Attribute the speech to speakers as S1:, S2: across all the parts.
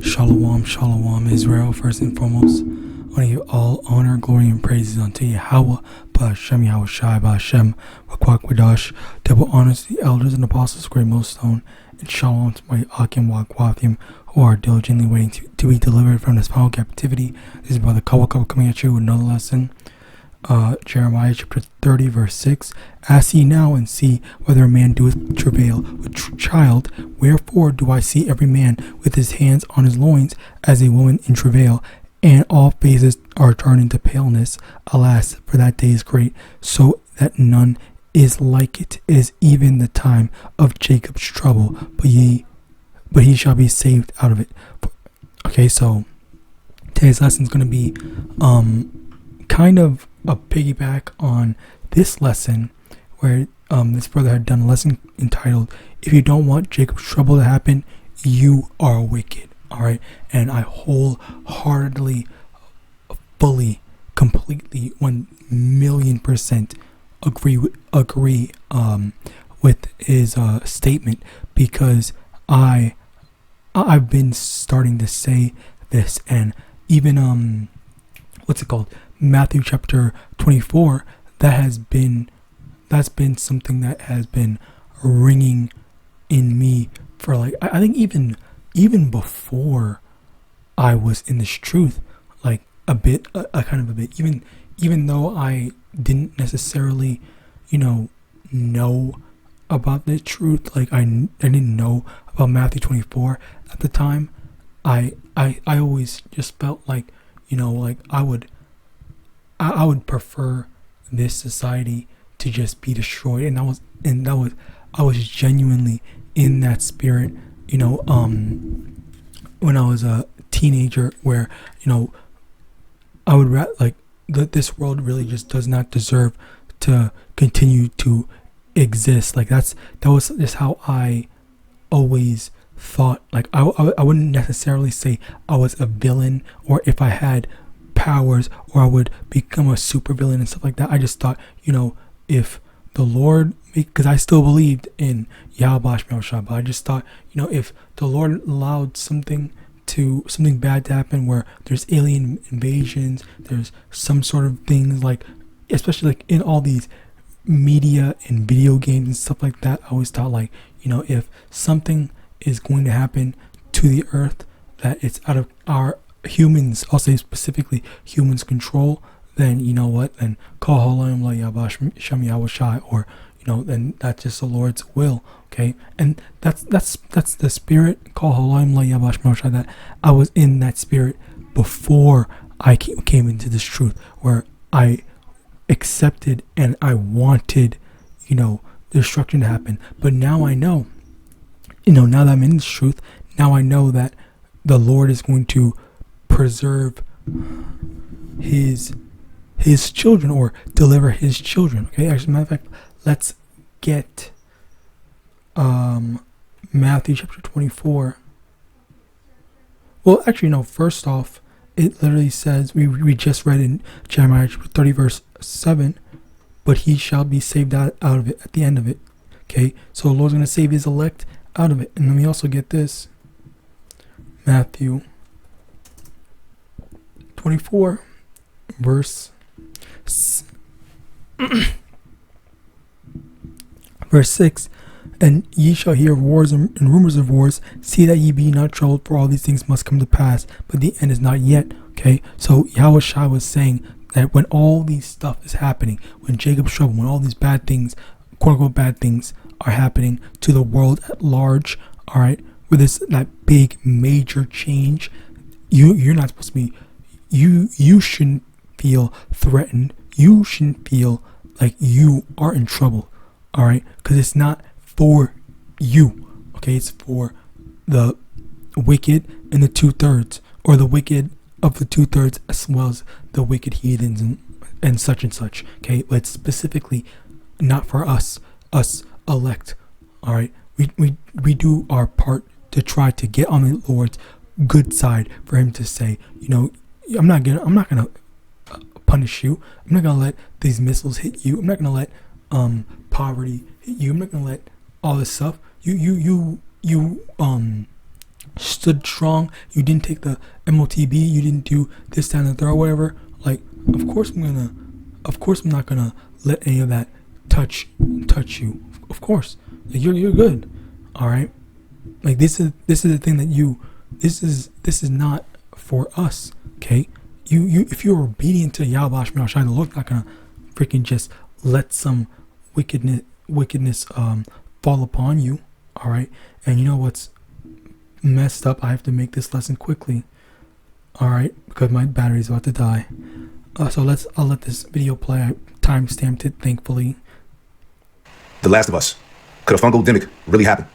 S1: Shalom, shalom, Israel. First and foremost, I want to give all honor, glory, and praises unto Yahawah, Ba'Hashem, Yahawashi, Ba'Hashem, Wakwadash. Double honors to the elders and apostles of Great Millstone, and shalom to my Akim Wakwathium, who are diligently waiting to be delivered from this final captivity. This is Brother Kawakawa coming at you with another lesson. Jeremiah chapter 30 verse 6. Ask ye now and see whether a man doeth travail with child. Wherefore do I see every man with his hands on his loins as a woman in travail, and all faces are turned into paleness. Alas, for that day is great, so that none is like it. It is even the time of Jacob's trouble, but he shall be saved out of it. Okay, so today's lesson is going to be kind of a piggyback on this lesson, where this brother had done a lesson entitled, "If you don't want Jacob's trouble to happen, you are wicked." All right, and I wholeheartedly, fully, completely, 1,000,000% agree with his statement, because I've been starting to say this, and even Matthew chapter 24, that's been something that has been ringing in me for, like, I think even before I was in this truth, like a bit, even though I didn't necessarily, know about the truth, like I didn't know about Matthew 24 at the time. I always just felt like, I would prefer this society to just be destroyed, and I was genuinely in that spirit, when I was a teenager, where I would this world really just does not deserve to continue to exist. Like that was just how I always thought. Like I wouldn't necessarily say I was a villain, or if I had powers, or I would become a super villain and stuff like that. I just thought, if the Lord, because I still believed in YAHAWAH, but I just thought, if the Lord allowed something bad to happen, where there's alien invasions, there's some sort of things, like especially like in all these media and video games and stuff like that, I always thought, like, if something is going to happen to the earth that it's out of our humans, I'll say specifically humans' control, then then call Yahawadah, or then that's just the Lord's will. Okay, and that's the spirit, call Yahawadah, that I was in that spirit before I came into this truth, where I accepted and I wanted destruction to happen. But now I know, now that I'm in this truth, now I know that the Lord is going to preserve his children, or deliver his children. Okay, actually, matter of fact, let's get Matthew chapter 24. Well, actually, no, first off, it literally says, we just read in Jeremiah 30 verse 7, but he shall be saved out of it at the end of it. Okay, so the Lord's going to save his elect out of it. And let me also get this, Matthew 24 verse 6. And ye shall hear of wars and rumors of wars. See that ye be not troubled, for all these things must come to pass, but the end is not yet. Okay, so Yahawashi was saying that when all these stuff is happening, when Jacob's trouble, when all these bad things, quote unquote bad things, are happening to the world at large, all right, with that big major change, you're not supposed to be, you shouldn't feel threatened. You shouldn't feel like you are in trouble, all right, because it's not for you. Okay, it's for the wicked and the 2/3, or the wicked of the 2/3, as well as the wicked heathens and such and such. Okay, but it's specifically not for us elect. All right, we do our part to try to get on the Lord's good side, for him to say, I'm not gonna punish you. I'm not gonna let these missiles hit you. I'm not gonna let poverty hit you. I'm not gonna let all this stuff. You stood strong. You didn't take the MOTB. You didn't do this, that, and the third, or whatever. Like, of course I'm not gonna let any of that touch you. Of course, like you're good. All right. Like this is the thing that this is not for us. Okay. You if you're obedient to YAHAWAH, the Lord's not gonna freaking just let some wickedness fall upon you. All right. And you know what's messed up? I have to make this lesson quickly. All right, because my battery's about to die. So I'll let this video play. I time-stamped it, thankfully.
S2: The Last of Us. Could a fungal demic really happen?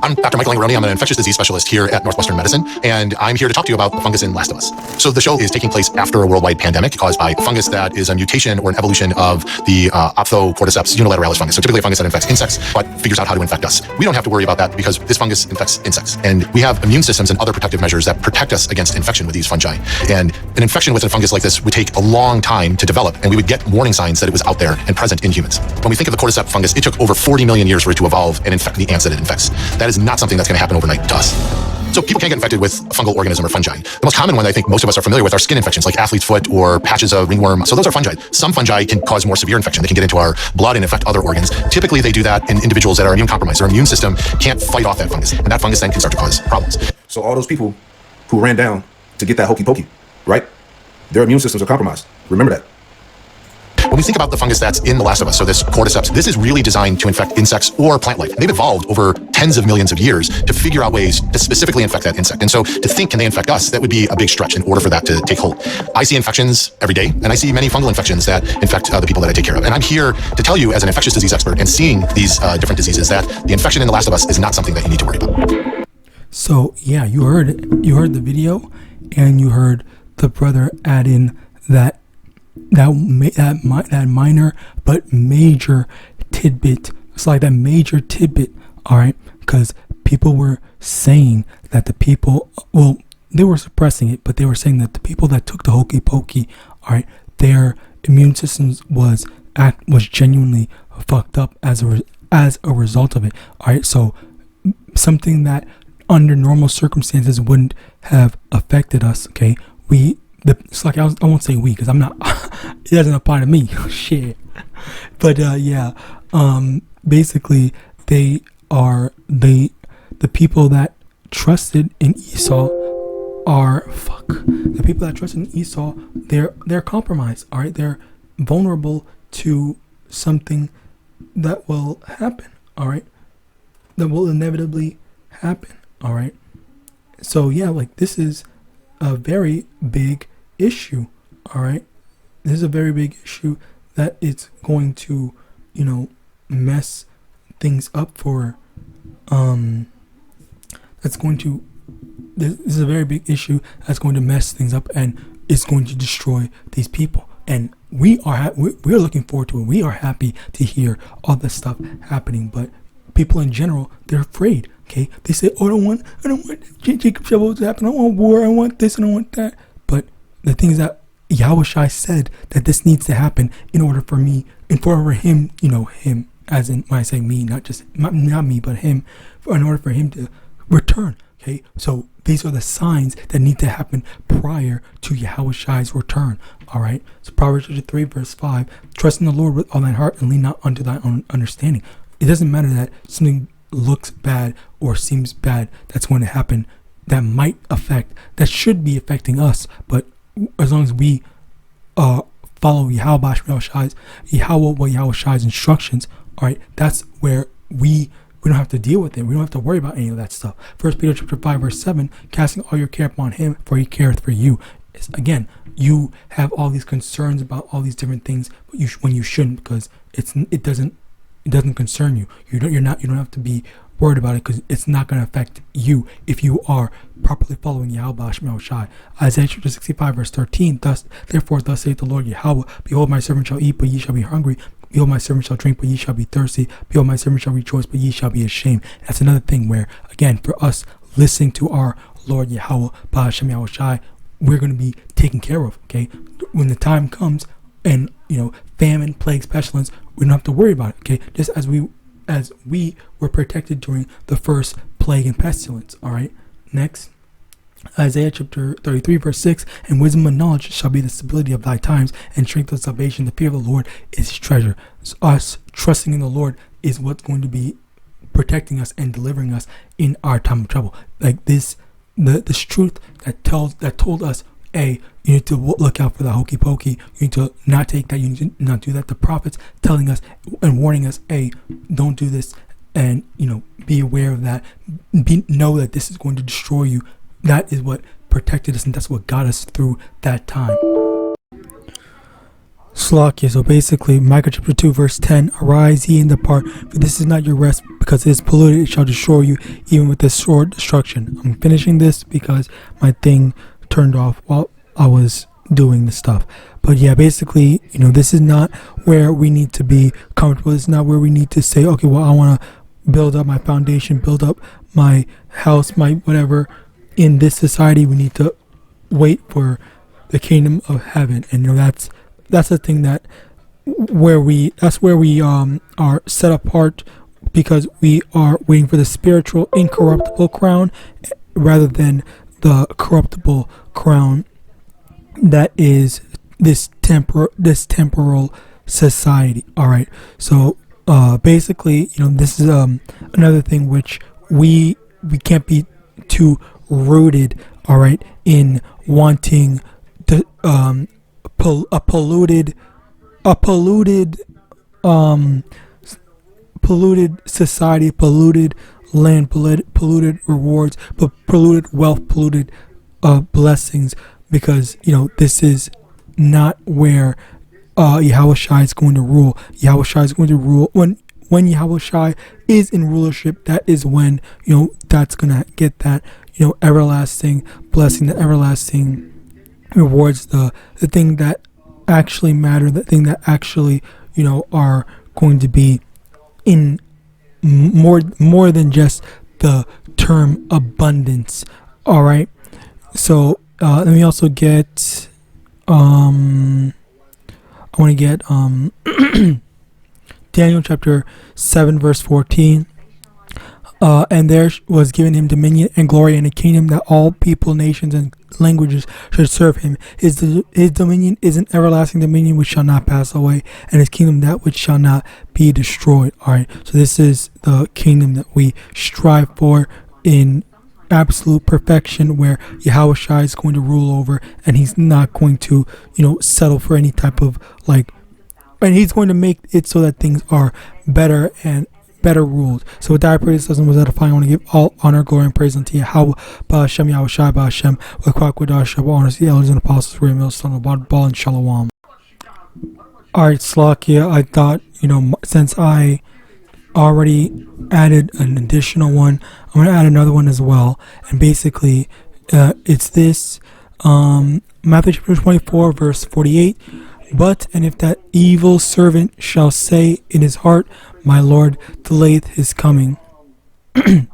S3: I'm Dr. Michael Angaroni. I'm an infectious disease specialist here at Northwestern Medicine, and I'm here to talk to you about the fungus in Last of Us. So the show is taking place after a worldwide pandemic caused by a fungus that is a mutation or an evolution of the Ophthocordyceps unilateralis fungus. So typically a fungus that infects insects, but figures out how to infect us. We don't have to worry about that because this fungus infects insects. And we have immune systems and other protective measures that protect us against infection with these fungi. And an infection with a fungus like this would take a long time to develop, and we would get warning signs that it was out there and present in humans. When we think of the cordyceps fungus, it took over 40 million years for it to evolve and infect the ants that it infects. That is not something that's going to happen overnight to us. So people can get infected with a fungal organism or fungi. The most common one I think most of us are familiar with are skin infections like athlete's foot or patches of ringworm. So those are fungi. Some fungi can cause more severe infection. They can get into our blood and infect other organs. Typically they do that in individuals that are immune compromised. Their immune system can't fight off that fungus, and that fungus then can start to cause problems.
S2: So all those people who ran down to get that hokey pokey, right? Their immune systems are compromised. Remember that.
S3: When we think about the fungus that's in The Last of Us, so this cordyceps, this is really designed to infect insects or plant life. They've evolved over tens of millions of years to figure out ways to specifically infect that insect. And so to think, can they infect us? That would be a big stretch in order for that to take hold. I see infections every day, and I see many fungal infections that infect the people that I take care of. And I'm here to tell you as an infectious disease expert and seeing these different diseases that the infection in The Last of Us is not something that you need to worry about.
S1: So yeah, you heard it. You heard the video, and you heard the brother add in that minor but major tidbit. It's like that major tidbit, all right? Because people were saying that the people, well, they were suppressing it, but they were saying that the people that took the hokey pokey, all right, their immune systems was genuinely fucked up as a result of it, all right? So something that under normal circumstances wouldn't have affected us, okay? It's like I won't say we because I'm not. It doesn't apply to me. Shit. But yeah. Basically, they are the people that trusted in Esau are the people that trusted in Esau. They're compromised. All right. They're vulnerable to something that will happen. All right. That will inevitably happen. All right. So yeah, like this is a very big issue. All right, this is a very big issue that it's going to, mess things up for. This is a very big issue that's going to mess things up, and it's going to destroy these people. And we're looking forward to it. We are happy to hear all this stuff happening, but people in general, they're afraid. Okay, they say, "Oh, I don't want Jacob Shovel to happen. I don't want war. I want this and I want that." But the thing is that Yahawashi said that this needs to happen in order for him, him, as in when I say me, not me, but him, in order for him to return. Okay, so these are the signs that need to happen prior to Yahawashi's return. All right, so Proverbs 3 verse 5: trust in the Lord with all thine heart and lean not unto thine own understanding. It doesn't matter that something looks bad or seems bad that's going to happen, that should be affecting us, but as long as we follow Yahawah's instructions, all right, that's where we don't have to deal with it. We don't have to worry about any of that stuff. 1 Peter chapter 5 verse 7: casting all your care upon him, for he careth for you. Again, you have all these concerns about all these different things, but when you shouldn't, because it doesn't concern you. You don't have to be worried about it because it's not going to affect you if you are properly following Yahawadah. Isaiah chapter 65 verse 13: therefore thus saith the Lord Yahweh, behold, my servant shall eat, but ye shall be hungry. Behold, my servant shall drink, but ye shall be thirsty. Behold, my servant shall rejoice, but ye shall be ashamed. That's another thing where, again, for us listening to our Lord Yahweh, Ba'ashem Yahawashi, we're going to be taken care of. Okay, when the time comes, and famine, plague, pestilence, we don't have to worry about it. Okay, just as we as we were protected during the first plague and pestilence. All right, next. Isaiah chapter 33 verse 6, and wisdom and knowledge shall be the stability of thy times, and strength of salvation. The fear of the Lord is treasure. So us trusting in the Lord is what's going to be protecting us and delivering us in our time of trouble. Like this, this truth that told us, you need to look out for the hokey pokey. You need to not take that. You need to not do that. The prophets telling us and warning us, don't do this, and be aware of that. Know that this is going to destroy you. That is what protected us, and that's what got us through that time. Slakia. So basically, Micah chapter 2 verse 10, arise ye and depart, for this is not your rest, because it is polluted, it shall destroy you, even with this sword destruction. I'm finishing this because my thing turned off while I was doing the stuff. But yeah, basically, this is not where we need to be comfortable. It's not where we need to say, okay, well, I want to build up my foundation, build up my house, my whatever. In this society, we need to wait for the kingdom of heaven, and that's the thing that's where we are set apart, because we are waiting for the spiritual incorruptible crown rather than the corruptible crown that is this temporal society. All right, so basically, this is another thing which we can't be too rooted, all right, in wanting the a polluted society, polluted land, polluted rewards, but polluted wealth, polluted blessings, because this is not where Yahawashi is going to rule. Yahawashi is going to rule when Yahawashi is in rulership. That is when that's gonna get that everlasting blessing, the everlasting rewards, the thing that actually matter, the thing that actually are going to be in more than just the term abundance. All right, so let me also get I want to get Daniel chapter 7 verse 14. And there was given him dominion and glory and a kingdom, that all people, nations, and languages should serve him. His dominion is an everlasting dominion which shall not pass away, and his kingdom that which shall not be destroyed. All right, so this is the kingdom that we strive for in absolute perfection, where Yahawashi is going to rule over, and he's not going to settle for any type of and he's going to make it so that things are better and better ruled. So with that, I pray this lesson was edifying. I want to give all honor, glory, and praise unto Yahawah, Ba'ashem, Yahawashi, Ba'ashem, with Kwakwadah, Shabbat, honors the elders and apostles, Ray Mills, son of Bal, and Shalom. Alright, Slakia, I thought, since I already added an additional one, I'm going to add another one as well. And basically, it's this, Matthew chapter 24, verse 48. But, and if that evil servant shall say in his heart, my Lord delayeth his coming. And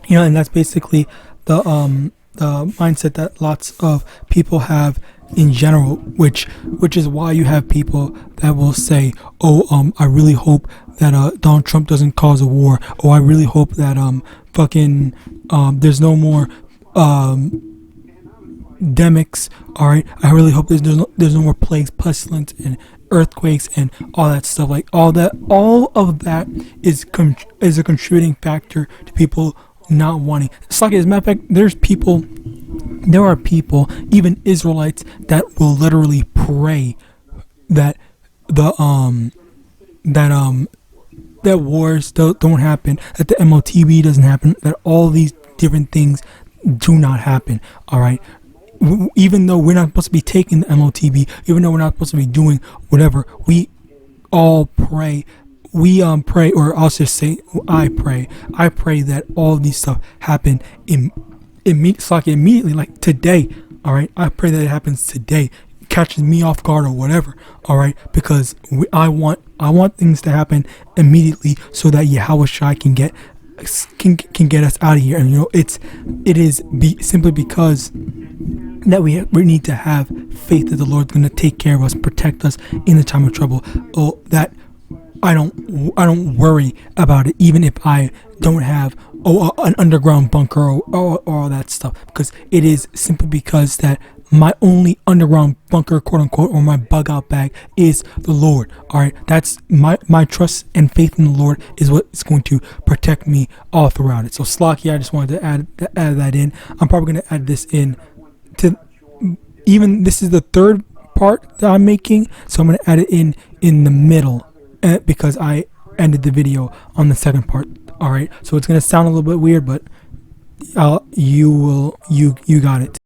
S1: that's basically the mindset that lots of people have in general, which is why you have people that will say, I really hope that Donald Trump doesn't cause a war. I really hope that there's no more demics. All right, I really hope there's no more plagues, pestilence, and earthquakes, and all that stuff. All of that is a contributing factor to people not wanting. It's like, as a matter of fact, there are people, even Israelites, that will literally pray that that wars don't happen, that the MOTB doesn't happen, that all these different things do not happen. All right. Even though we're not supposed to be taking the MOTB, even though we're not supposed to be doing whatever, we all pray. We pray, or I'll just say, I pray that all these stuff happen immediately, like today. All right, I pray that it happens today, catches me off guard or whatever. All right, because I want things to happen immediately, so that Yahawashi can get us out of here. And it is simply because that we need to have faith that the Lord's going to take care of us, protect us in the time of trouble. That I don't worry about it, even if I don't have an underground bunker or all that stuff, because it is simply because that my only underground bunker, quote unquote, or my bug out bag is the Lord. All right, that's my trust and faith in the Lord is what is going to protect me all throughout it. So Slocky, I just wanted to add that in. I'm probably going to add this in to, even this is the third part that I'm making, so I'm going to add it in the middle because I ended the video on the second part. All right, so it's going to sound a little bit weird, but you got it.